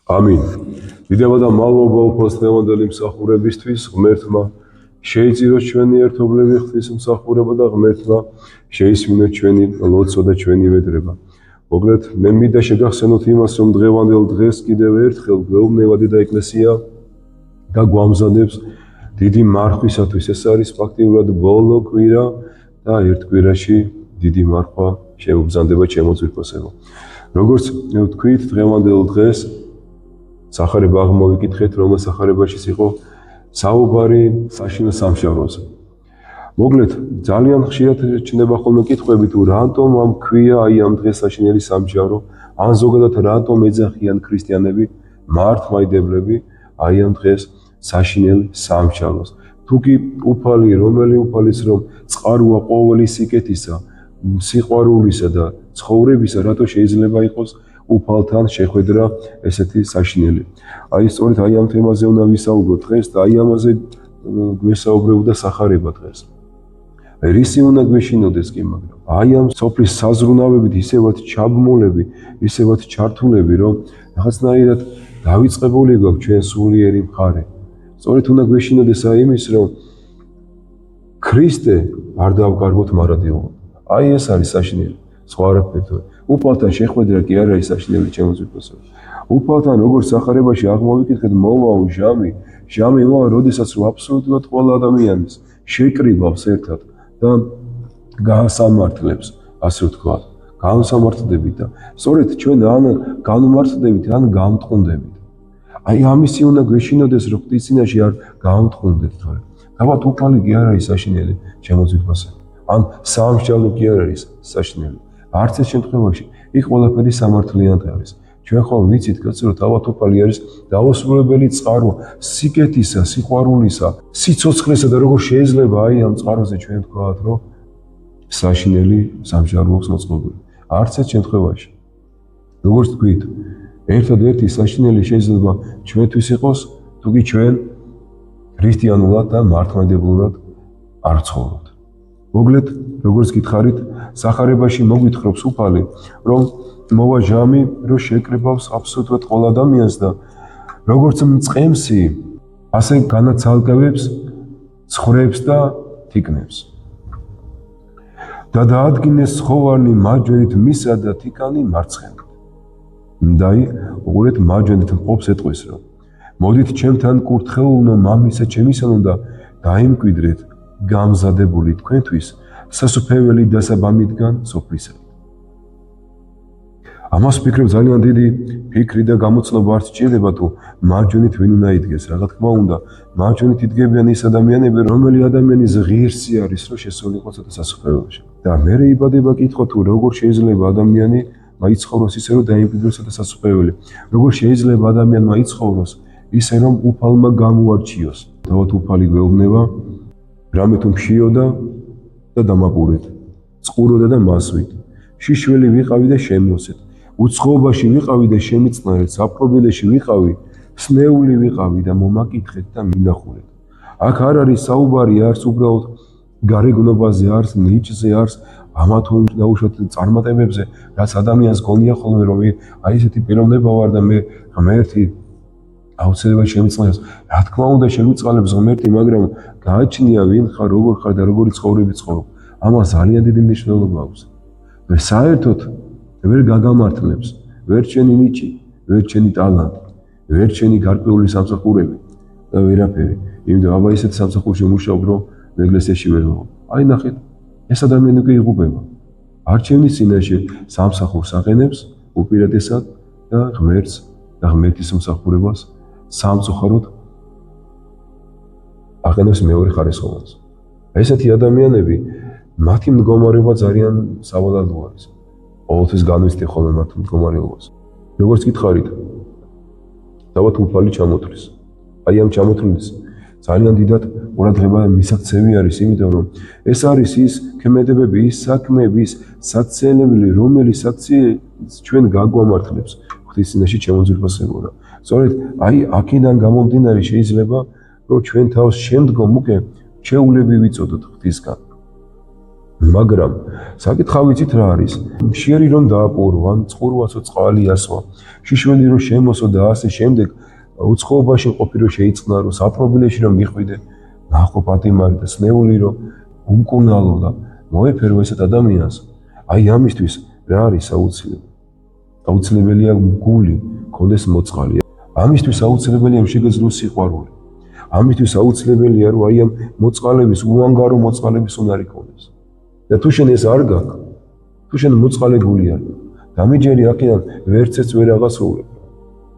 ამინ. დიდება და მადლობა უფალს დღევანდელი მსახურებისთვის, ღმერთმა შეიწიროს ჩვენი ერთობლივი ღვთის მსახურება და ღმერთმა შეისმინოს ჩვენი ლოცვა და ჩვენი ვედრება. მოკლედ, მე მინდა შეგახსენოთ იმას, რომ დღევანდელ დღეს კიდევ ერთხელ გვეუბნება დედა ეკლესია და გვამზადებს დიდი მარხვისათვის. ეს არის ფაქტიურად ბოლო კვირა და ერთ კვირაში დიდი მარხვა შემოგზანდება ჩემო ძვირფასებო. როგორც ვთქვით, დღევანდელ დღეს სახარება აღმოვიკითხეთ, რომელ სახარებაშიც იყო საუბარი საშინელ სამშაბლოზე. მოკლედ, ძალიან ხშირად ჩნდება ხოლმე კითხვები, თუ რატომ ამ ქვია აი ამ დღეს საშინელი სამშაბლო, ან ზოგადად რატომ ეძახიან ქრისტიანები, მართლმადიდებლები აი ამ დღეს საშინელ სამშაბლოს. თუკი უფალი, რომელი უფალის რომ წყაროა ყოველი სიკეთისა, სიყვარულისა და ცხოვრებისა, რატო შეიძლება იყოს უფალთან შეხვედრა ესეთი საშინელი. აი სწორედ აი ამ თემაზე უნდა ვისაუბროთ დღეს და აი ამაზე გვესაუბრებოდა სახარება დღეს. რისი უნდა გვეშინოდეს კი, მაგრამ აი ამ სოფლის საზრუნავებით ისევად ჩაბმულები, ისევად ჩართულები, რომ რაღაცნაირად დავიწყებული გვაქვს ჩვენ სულიერი მხარე. სწორედ უნდა გვეშინოდეს აი იმის, რომ ქრისტე არ დავკარგოთ მარადიულობა. აი ეს არის საშინელი, სხვა არაფერი. უფალთან შეხვედრა კი არ არის საშინელი ჩემო ძვირფასებო. უფალთან როგორც სახარებაში აღმოვიკითხეთ, მოვა ჟამი, მოვა, როდესაც რომ აბსოლუტურად ყველა ადამიანის შეკრიბავს ერთად და გაასამართლებს, ასე ვთქვათ, განსამართლდებით და სწორედ ჩვენ ან განმართლდებით, ან გამტყუნდებით. აი ამისი უნდა გვეშინოდეს, რომ ღვთის წინაშე არ გამტყუნდეთ თორე. თავად უფალი კი არ არის საშინელი ჩემო ძვირფასებო. ან სამშაბლო კი არ არის საშინელი. არც ეს შემთხვევაში იქ ყველაფერი სამართლიანად არის. ჩვენ ხომ ვიცით, კაცო, რომ თავად უფალი არის დაუსრულებელი წყარო სიკეთისა, სიყვარულისა, სიცოცხლესა და როგორ შეიძლება აი ამ წყაროზე ჩვენ ვთქვათ, რომ საშინელი სამშაბლო აქვს მოწყობილი. არც ეს შემთხვევაში. როგორც თქვით, ერთადერთი საშინელი შეიძლება ჩვენთვის იყოს, თუკი ჩვენ ქრისტიანულად და მართლმადიდებლურად არ ცხოვრობთ. მოკლედ, როგორც გითხარით, სახარებაში მოგვითხრობს უფალი, რომ მოვა ჟამი, რომ შეკრიბავს აბსოლუტურად ყველა ადამიანს და როგორც მწყემსი, ასე განაცალკევებს ცხვრებს და თიკნებს. და დაადგინეს ცხოვანი მარჯვენით მისა და თიკანი მარცხენით. დაი, უყურეთ, მარჯვენით მყოფს ეტყვის, რომ მოდით ჩემთან კურთხეულნო მამისა ჩემისანო და დაიმკვიდრეთ გამზადებული თქვენთვის სასუფეველი დასაბამიდან სოფლისა. ამას ვფიქრობ, ძალიან დიდი ფიქრი და გამოცნობა არ სჭირდება, თუ მარჯვენით ვინ უნდა იდგეს. რა თქმა უნდა, მარჯვენით იდგებიან ის ადამიანები, რომელი ადამიანის ღირსი არის, რომ შესულიყო ცოტა სასუფეველში. და მე იბადება კითხვა, თუ როგორ შეიძლება ადამიანი მაიცხოვროს ისე, რომ დაიმკვიდროს ცოტა სასუფეველი. როგორ შეიძლება ადამიანმა იცხოვროს ისე, რომ უფალმა გამოარჩიოს. თავად უფალი გვეუბნება, რამე თუ მშიოდა და დამაყურეთ, წყუროდა და მასვით, შიშველი ვიყავი და შემოსეთ, უცხოობაში ვიყავი და შემიწნარეთ, საპყრობილეში ვიყავი, სნეული ვიყავი და მომაკითხეთ და მინახულეთ. აქ არ არის საუბარი არც უბრალოდ გარეგნობაზე, არც ნიჭზე, არც ამა თუ დაუშვათ წარმატებებზე, რაც ადამიანს გონია ხოლმე, რომ აი ესეთი პიროვნება ვარ და მე ღმერთი აუცილებლად შემიწყალებს. რა თქმა უნდა შემიწყალებს ღმერთი, მაგრამ გააჩნია ვინ ხარ, როგორ ხარ და როგორი ცხოვრები ცხოვრობ. ამას ძალიან დიდი მნიშვნელობა აქვს. საერთოდ ვერ გაგამართლებს, ვერ ჩვენი ნიჭი, ვერ ჩვენი ტალანტი, ვერ ჩვენი გარკვეული სამსახურები და ვერაფერი. იმიტომ აბა ისეთ სამსახურში მუშაობ, რომ ეკლესიაში ვერ ვიყო. აი ნახეთ, ეს ადამიანი უკვე იღუპება. არჩევნის წინაშე სამსახურს აყენებს უპირატესად და ღმერთს და ღმერთის მსახურებას სამწუხაროდ აყენებს მეორე ხარისხოვანს. ესეთი ადამიანები, მათი მდგომარეობა ძალიან სავალალო არის. ყოველთვის განვიცდი ხოლმე მათ მდგომარეობას. როგორც გითხარით, თავად უფალი ჩამოთვლის. აი ამ ჩამოთვლის ძალიან დიდად ყურადღება მისაქცევი არის, იმიტომ რომ ეს არის ის ქმედებები, ის საქმეები, ის საცილებელი, რომელიც ჩვენ გაგვამართლებს ღვთის წინაშე ჩემო ძვირფასებო. სწორედ აი აქედან გამომდინარე შეიძლება, რომ ჩვენ თავს შემდგომ უკვე ჩვეულები ვიწოდოთ ღვთისგან. მაგრამ საკითხი ვიცით რა არის? შიერი რომ დააპურო, ან წყურვაცო წყალი ასვა, შიშველი რომ შემოსო და ასე შემდეგ, უცხოობაში ყოფი რომ შეიწყნარო, საპრობილეში რომ მიხვიდე, ნახო პატიმარი და სნეული რომ უმკურნალო და მოეფერო ესეთ ადამიანს. აი ამისთვის რა არის აუცილებელი? აუცილებელია გული, კონდეს მოწყალი. ამისთვის აუცილებელია რომ შეგეძლოს სიყვარული. ამისთვის აუცილებელია რომ აი ამ მოწყალების, უანგარო მოწყალების უნარი კონდეს. და თუ შენ ეს არ გაქვს, თუ შენ მოწყალე გული არ გაქვს, დამიჯერი აქედან ვერცეც ვერ აღასრულებ.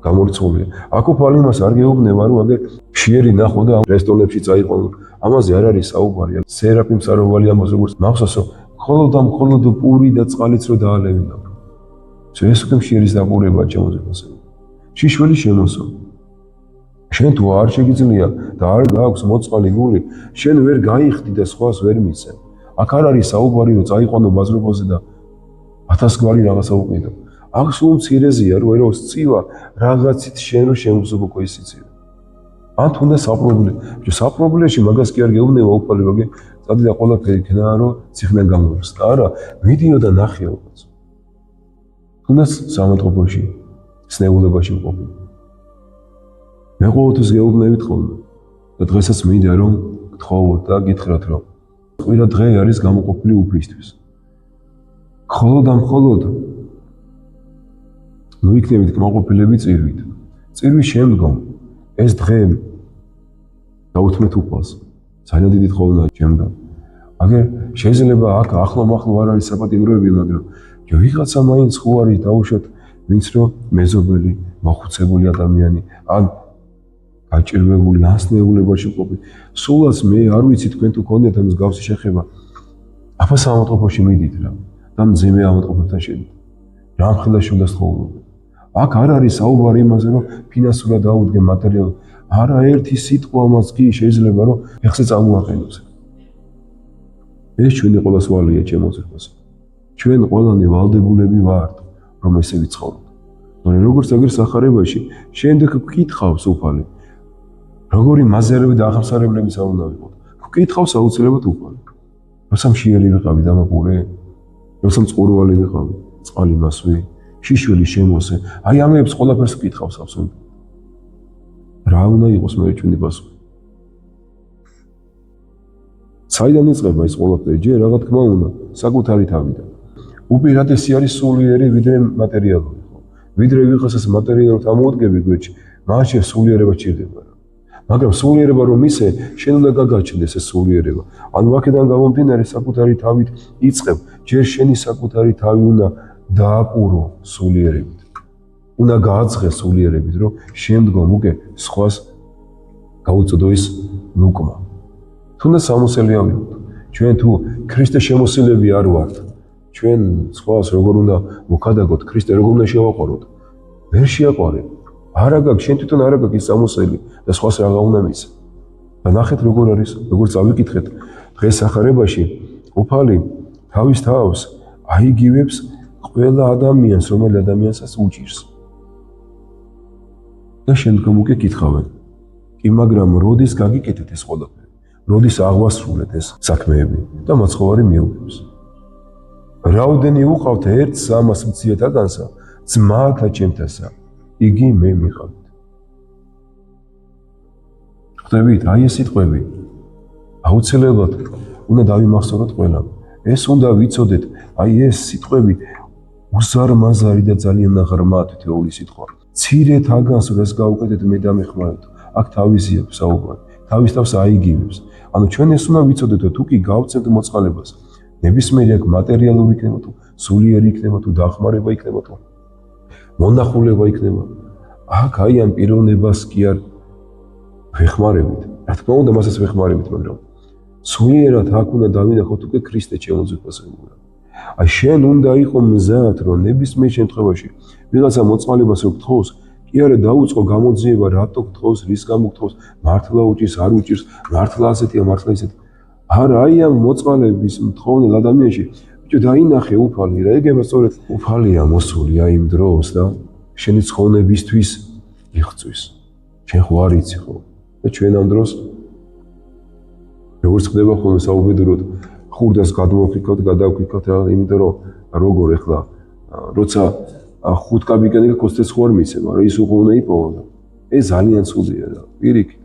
გამორიცხულია. აქ უფალი მას არ გეუბნება რომ აგერ შიერი ნახო და რესტორნებში წაიყვანო. ამაზე არ არის საუბარი. სერაფიმ საროვალი ამას როგორც მახსოვს, მხოლოდ პური და წყალიც რო დაალევინა. ეს უკვე შიერის დაპურებაა ჩემოზე. შიშველი შემოსო. შენ თუ არ შეგიძლია და არ გაქვს მოწყალი გული, შენ ვერ გაიხდი და სხვას ვერ მიცემ. აქ არ არის საუბარი რომ წაიყვანო ბაზრობაზე და 1000 გვარი რაღაცა უყიდო. აქ სულ მცირეზეა რომ ერო სცივა რაღაცით შენ რო შემოსობო ეს სიცივე. ან თუნდაც საპრობილეში მაგას კი არ გეუბნება უფალი რომ წადი და ყველაფერი ქნა რომ ციხნან გამოვიხს. არა, მიდიო და ნახეო. თუნდაც სამეთყოფოში, სნეულებაში მყოფი. მე ყოველთვის გეუბნებით ხოლმე და დღესაც მინდა რომ გთხოვოთ და გითხრათ რომ ყველა დღე არის გამოყოფილი უფლისთვის. მხოლოდ ნუ იქნებით კმაყოფილები წირვით. წირვის შემდგომ ეს დღე დაუთმეთ უფალს. ძალიან დიდი თხოვნაა ჩემგან. აგერ შეიძლება აქ ახლო არ არის საპატიმროები, მაგრამ ვიღაცა მაინც ხო არის დაუშვათ, ვინც რომ მეზობელი, მოხუცებული ადამიანი, ან გაჭირვებული, ასნეულებაში მყოფი. სულაც მე არ ვიცი თქვენ თუ გქონდეთ ამ მსგავსი შეხება. აფა სამავთყოფოში მიდით რა და მძიმე ამოტყოფებთან შედით. რამხელა შევდას ხოვლობ. აქ არ არის საუბარი იმაზე, რომ ფინანსურად დაუდგე მატერიალურად. არა ერთი სიტყვა მას კი შეიძლება რომ ეხზე წამოაყენოს. ეს ჩვენი ყოველას ვალია ჩემო ზრდასა. ჩვენ ყველანი ვალდებულები ვართ, რომ ესე ვიცხოვროთ. მაგრამ როგორც აგერ სახარებაში, შემდეგ გკითხავს უფალი. როგორი მაზერები და ახალსარებლები არ უნდა ვიყოთ. გკითხავს აუცილებლად უფალი. როცა მშიერი ვიყავი დამაპურე, როცა წყურვალი ვიყავი, წყალი მასვი, შიშველი შემოსე. აი ამებს ყველაფერს გკითხავს აბსოლუტურად. რა უნდა იყოს მე ჩვენი პასუხი? საიდან იწყება ეს ყველაფერი? ჯერ რა თქმა უნდა, საკუთარი თავიდან. უპირატესი არის სულიერი ვიდრე მატერიალური. ვიდრე ვიღაცას მატერიალურად ამოუდგები გვერდში, მაშინ სულიერება ჭირდება. მაგრამ სულიერება რომ ისე, შენ უნდა გაგაჩნდეს ეს სულიერება. ანუ აქედან გამომდინარე საკუთარი თავით იწყებ, ჯერ შენი საკუთარი თავი უნდა დააპურო სულიერებით. უნდა გააცხეს სულიერებით, რომ შემდგომ უკვე სხვას გაუწოდო ის ლუკმა. თუნდაც სამოსელი ავიღოთ. ჩვენ თუ ქრისტეს შემოსილები არ ვართ, ჩვენ სხვას როგორ უნდა მოგადაგოთ, ქრისტე როგორ უნდა შევაყვაროთ? ვერ შეაყვარებ. არა გაქვს, შენ თვითონ არა გაქვს ის სამოსელი და სხვას რა უნდა მისცე. და ნახეთ როგორ არის, როგორ წავიკითხეთ დღეს სახარებაში, უფალი თავის თავს აიგივებს ყველა ადამიანს, რომელი ადამიანსაც უჭირს. და შემდგომ უკვე კითხავენ. კი, მაგრამ როდის გაგიკეთეთ ეს ყველაფერი? როდის აღვასრულეთ ეს საქმეები და მაცხოვარი მიუღებს? რაოდენი უყავთ ერთ სამას მციეთაგანსა, ძმათა ჩემთასა, იგი მე მიყავთ. ხვდებით, აი ეს სიტყვები აუცილებლად უნდა დავიმახსოვროთ ყველამ. ეს უნდა ვიცოდეთ, აი ეს სიტყვები უზარმაზარი და ძალიან ღრმა თითოეული სიტყვა. ცირე თაგანს რას გავუკეთეთ მე და მეხმაროთ. აქ თავისია საუბარი, თავის თავს აიგივებს. ანუ ჩვენ ეს უნდა ვიცოდეთ, თუ კი გავწევთ მოწყალებას, ნებისმიერი აქ მატერიალური იქნება თუ სულიერი იქნება თუ დახმარება იქნება თუ მონახულება იქნება. აქ აი ამ პიროვნებას კი არ ვეხმარებით. რა თქმა უნდა, მასაც ვეხმარებით, მაგრამ სულიერად აქ უნდა დავინახოთ უკვე ქრისტე შემოძვიფასებული. აი შენ უნდა იყო მზად, რომ ნებისმიერ შემთხვევაში ვიღაცა მოწყალებას რო გთხოვს, კი არა დაუწყო გამოძიება, რატო გთხოვს, რის გამო გთხოვს, მართლა უჭირს, არ უჭირს, მართლა ასეთია, მართლა ისეთი. არა, აი ამ მოწყალების მთხოვნელ ადამიანში ბიჭო დაინახე უფალი, რა ეგება სწორედ უფალია მოსული აი იმ დროს და შენი ცხოვნებისთვის იღწვის. შენ ხო არ იცი ხო? და ჩვენ ამ დროს როგორც ხდება ხოლმე საუბედუროდ, ხურდას გადავქიქავთ რა, იმიტომ რომ როგორ ეხლა როცა 5 კაბიკანი გაკოსდეს ხო არ მიცემ, მაგრამ ის უკვე უნდა იპოვო და ეს ძალიან ცუდია რა, პირიქით.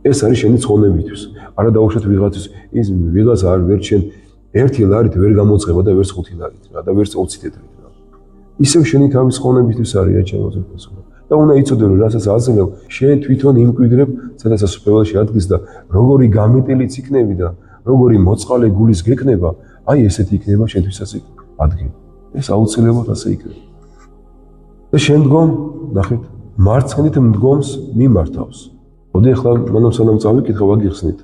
ეს არის შენი ცხონებისთვის. არა დაუშვათ ვიღაცის, ის ვიღაცა არ ვერ შენ 1 ლარით ვერ გამოწყება და ვერც 5 ლარით რა და ვერც 20 თეთრით რა. ისევ შენი თავის ცხონებისთვის არია ჩემო ზრდასო. და უნდა იცოდე რომ რასაც აძლევ, შენ თვითონ იმკვიდრებ, სადაც სასופველში ადგის და როგორი გამეტილიც იქნები და როგორი მოწყალე გულის გეკნება, აი ესეთი იქნება შენთვისაც ადგილი. ეს აუცილებლად ასე იქნება. და შემდგომ, ნახეთ, მარცხნით მდგომს მიმართავს. მოდი ახლა მანამ სანამ წავიკითხო, ვაგიხსნით.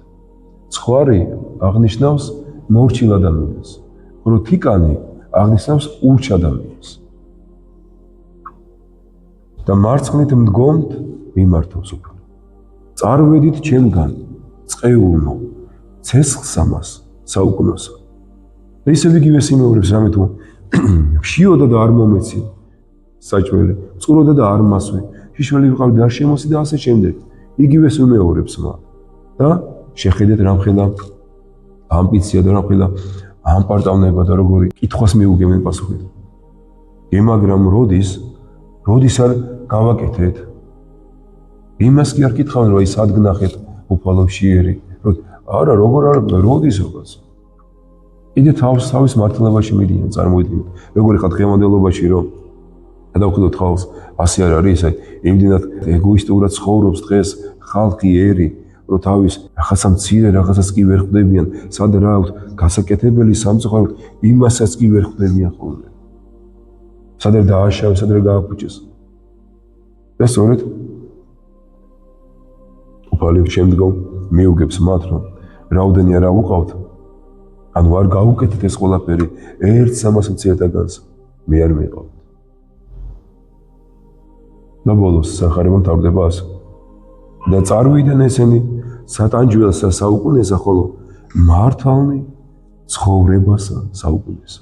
ცხვარი აღნიშნავს მორჩილ ადამიანს, ხოლო თიკანი აღნიშნავს ურჩ ადამიანს. და მარცხნით მდგომთ მიმართავს უფრო. წარვედით ჩემგან, წყეულნო, ცეცხლსამას საუკუნოსა. და ისევ იგივე სიმეორებს რამე თუ შიოდა და არ მომეცი საჭმელი, წყუროდა და არ მასვე, შიშველი ვიყავი და არ შემოსი და ასე შემდეგ. იგივე სიმეორებს მა. და შეხედეთ რამხელა ამბიცია და რამხელა ამპარტავნება და როგორი კითხვას მიუგებენ პასუხით. მაგრამ როდის არ გავაკეთეთ? იმას კი არ კითხავენ, რომ ის ადგნახეთ უფალო მშიერი. არა, როგორ არ როდის როგორც. კიდე თავის მართლებაში მიდიან, წარმოიდგინეთ. როგორი ხარ დღევანდელობაში, რომ გადავხედოთ ხალხს, ასე არ არის, აი, იმდენად ეგოისტურად ცხოვრობს დღეს ხალხი ერი, რომ თავის რაღაცა მცირე რაღაცას კი ვერ ხვდებიან, სად რა აქვს გასაკეთებელი სამწუხაროდ, იმასაც კი ვერ ხვდებიან ხოლმე. სად არ დააშავეს, სად არ გააფუჭეს. და სწორედ უფალი შემდგომ მიუგებს მათ, რომ რაოდენი არა უყავთ, ანუ არ გაუკეთეთ ეს ყველაფერი ერთ 300 მცირედაგანს, მე არ მიყავთ. და ბოლოს სახარება მთავრდება ასე. და წარვიდნენ ესენი სატანჯველსა საუკუნესა, ხოლო მართალნი ცხოვრებასა საუკუნესა.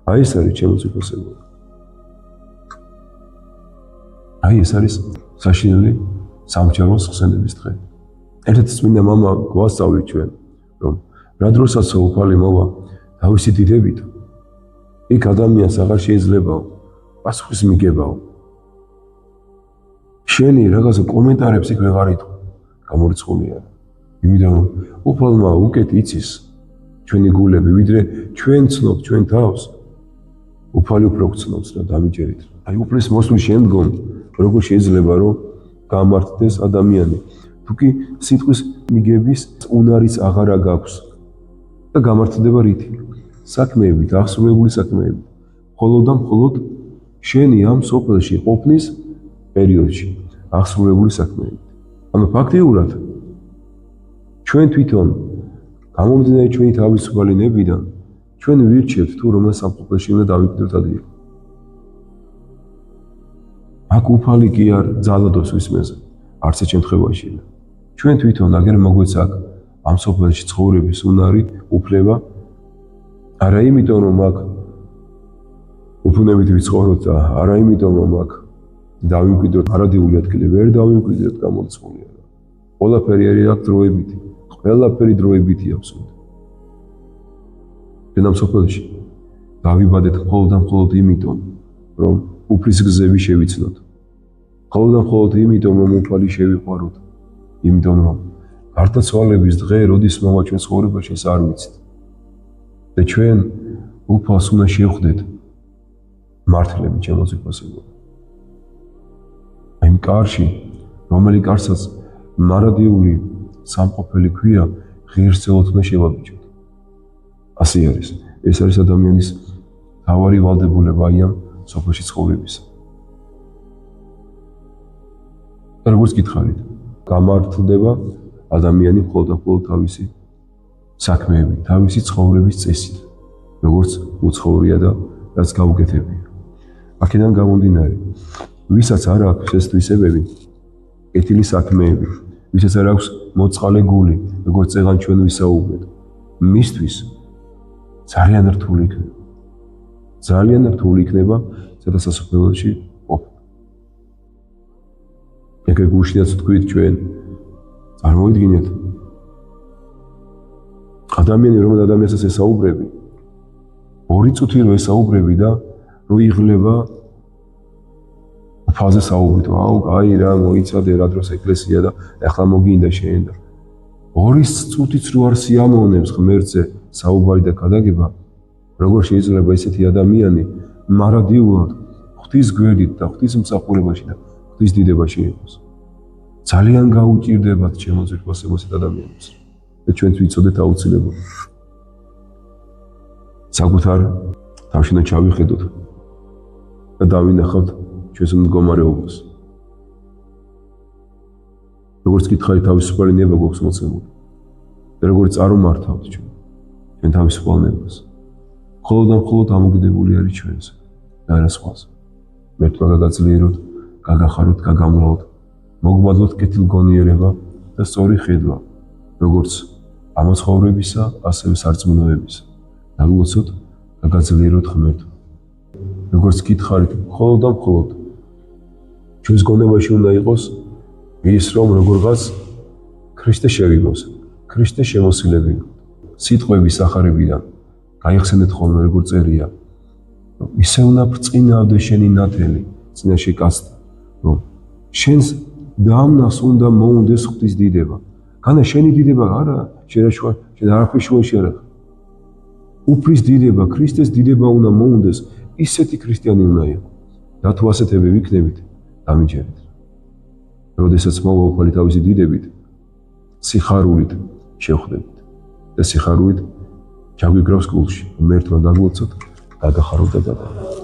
აი ეს არის ჩემო ციფროსებო. აი ეს არის საშინელი სამჯეროს ხსენების დღე. ერთ-ერთი წმინდა მამა გვასწავლით ჩვენ, რომ რა დროსაც უფალი მოვა თავისი დიდებით, იქ ადამიანს აღარ შეიძლებაო პასუხის მიგებაო. შენი რაღაცა კომენტარებს იქ ვეღარ იტყვი, გამორიცხული არა. იმიტომ რომ უფალმა უკეთ იცის ჩვენი გულები, ვიდრე ჩვენ ცნობთ ჩვენ თავს, უფალი უფრო გცნობს და დამიჯერით. აი უფლის მოსვლის შემდგომ როგორ შეიძლება რომ გამართდეს ადამიანი, თუ კი სიტყვის მიგების უნარიც აღარა გაქვს და გამართდება რითი? საქმეებით, აღსრულებული საქმეებით. მხოლოდ და მხოლოდ შენი ამ სოფელში ყოფნის პერიოდში აღსრულებული საქმეებით. ანუ ფაქტიურად ჩვენ თვითონ გამომდინარე ჩვენი თავისუფალი ნებიდან ჩვენ ვირჩევთ თუ რომელ სამყოფელში უნდა დავიკვირდეთ ადგილი. აქ უფალი კი არ ძალადობს ვისმეზე, არც ერთ შემთხვევაში. ჩვენ თვითონ აგერ მოგვეცა აქ ამ სოფელში ცხოვრების უნარი, უფლება, არა იმიტომ რომ აქ უფუნებით ვიცხოვროთ და არა იმიტომ რომ აქ დავიმკვიდროთ არადიული ადგილი, ვერ დავიმკვიდროთ გამორიცხული არა. ყველაფერი არის აქ დროებითი, ყველაფერი დროებითი აბსოლუტურად. ჩვენ ამ სოფელში დავიბადეთ მხოლოდ და მხოლოდ იმიტომ, რომ უფლის გზები შევიცნოთ. მხოლოდ და მხოლოდ იმიტომ, რომ უფალი შევიყვაროთ. იმიტომ, რომ გარდაცვალების დღე, როდის მოვა ჩვენ ცხოვრებაში, ეს არ ვიცით. და ჩვენ უფალს უნდა შევხვდეთ მართლები ჩემო ზეპასებო. იმ კარში, რომელი კარსაც მარადიული სამყოფელი ქვია, ღირსეულად უნდა შევაბიჯოთ. ასე არის. ეს არის ადამიანის თავარი ვალდებულება აი ამ სოფელში ცხოვრებისა. და როგორც გითხარით, გამართლდება ადამიანი მხოლოდ და მხოლოდ თავისი საქმეებით, თავისი ცხოვრების წესით, როგორც უცხოვრია და რაც გაუკეთებია. აქედან გამომდინარე, ვისაც არ აქვს ეს თვისებები, კეთილი საქმეები, ვისაც არ აქვს მოწყალე გული, როგორც წეგან ჩვენ ვისაუბრეთ, მისთვის ძალიან რთული იქნება. ძალიან რთული იქნება სადასასოფლოში ყოფნა. ეგრე გუშინაც თქვით ჩვენ, წარმოიდგინეთ, ადამიანი რომ ადამიანსაც ესაუბრები, 2 წუთი რო ესაუბრები და რო იღლება ფაზე საუბრით, აუ, კაი რა, მოიცადე რა დროს ეკლესია და ახლა მოგინდა შენ და 2 წუთიც რო არ სიამოვნებს ღმერთზე საუბარი და გადაგება, როგორ შეიძლება ესეთი ადამიანი მარადიულად ღვთის გვერდით და ღვთის მსახურებაში და ღვთის დიდებაში იყოს. ძალიან გაუჭირდებათ ჩემო ძვირფასებო ესეთ ადამიანებს და ჩვენც ვიცოდეთ აუცილებლად. საკუთარ თავშინო ჩავიხედოთ და დავინახავთ ჩვენს მდგომარეობას. როგორც გითხარი თავისუფალი ნება გვაქვს მოცემული და როგორც წარმართავთ ჩვენ თავისუფალ ნებას. მხოლოდ და მხოლოდ ამოგდებული არის ჩვენზე და არა სხვაზე. მერტვა გაგაძლიეროთ, გაგახაროთ, გაგამლაოთ, მოგბადლოთ კეთილგონიერება და სწორი ხედვა, როგორც ამოცხოვრებისა, ასევე სარწმუნოებისა. და ვილოცოთ გაგაძლიეროთ ღმერთო. როგორც გითხარით, მხოლოდ და მხოლოდ ჩვენს გონებაში უნდა იყოს ის, რომ როგორღაც ქრისტე შევიმოს, ქრისტე შემოსილებინოთ. სიტყვების სახარებიდან გაიხსენეთ ხოლმე როგორ წერია, ისე უნდა ბრწყინავდე შენი ნათელი, წინაშე კაცთა, რომ შენს დამნას უნდა მოუნდეს ღვთის დიდება. განა შენი დიდება არა, შენ არაფრის შუაში არ ხარ. უფლის დიდება, ქრისტეს დიდება უნდა მოუნდეს, ისეთი ქრისტიანი უნდა იყოს. და თუ ასეთები ვიქნებით, დამიჯერეთ. როდესაც მოვა უფალი თავისი დიდებით, სიხარულით შევხვდებით და სიხარულით ჩაგვიგრავს გულში. მერთვა დაგლოცოთ, გაგახაროთ და გადავიდეთ.